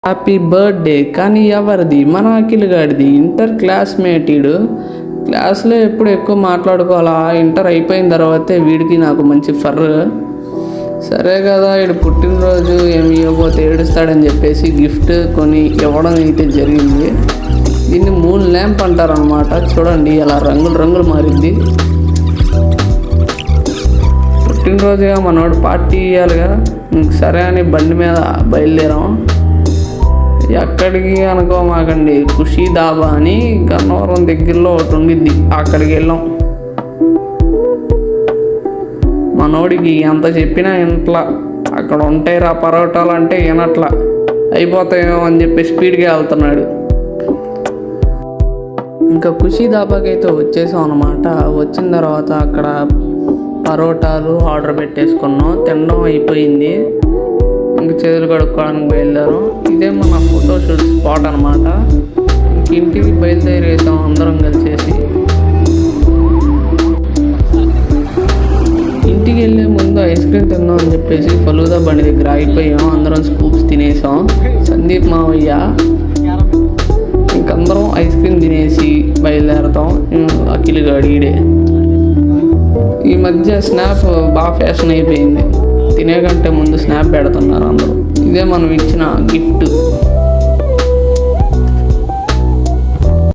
Happy birthday కానీ ఎవరిది? మన అఖిల్ గాడిది. ఇంటర్ క్లాస్మేట్ ఈడు. క్లాస్లో ఎప్పుడు ఎక్కువ మాట్లాడుకోవాలా, ఇంటర్ అయిపోయిన తర్వాతే వీడికి నాకు మంచి సరే కదా, వీడు పుట్టినరోజు ఏమి ఇవ్వబోతే ఏడుస్తాడని చెప్పేసి గిఫ్ట్ కొని ఇవ్వడం అయితే జరిగింది. దీన్ని మూన్ ల్యాంప్ అంటారనమాట. చూడండి అలా రంగులు మారింది. పుట్టినరోజుగా మనోడు పార్టీ ఇవ్వాలిగా, సరే అని బండి మీద బయలుదేరాం. ఎక్కడికి అనుకోమాకండి, ఖుషీ డాబా అని గన్నవరం దగ్గరలో ఒకటి ఉండిద్ది, అక్కడికి వెళ్ళాం. మనోడికి ఎంత చెప్పినా ఇంట్లా, అక్కడ ఉంటాయిరా పరోటాలు అంటే వినట్లా, అయిపోతాయేమో అని చెప్పి స్పీడ్గా వెళ్తున్నాడు. ఇంకా ఖుషీ దాబాకి అయితే వచ్చేసాం అనమాట. వచ్చిన తర్వాత అక్కడ పరోటాలు ఆర్డర్ పెట్టేసుకున్నాం. తినడం అయిపోయింది, ఇంక చేతులు కడుక్కోవడానికి బయలుదేరాం. ఇదే మన ఫోటోషూట్ స్పాట్ అనమాట. ఇంటికి బయలుదేరేసాం అందరం కలిసేసి. ఇంటికి వెళ్ళే ముందు ఐస్ క్రీమ్ తిందాం అని చెప్పేసి ఫలూదా బండి దగ్గర ఆగిపోయాం. అందరం స్కూప్స్ తినేసాం. సందీప్ మావయ్య ఇంకందరం ఐస్ క్రీమ్ తినేసి బయలుదేరతాం. అఖిల్ గాడీడే. ఈ మధ్య స్నాప్ బాగా ఫ్యాషన్ అయిపోయింది. తినే కంటే ముందు స్నాప్ పెడుతున్నారు అందరూ. ఇదే మనం ఇచ్చిన గిఫ్ట్.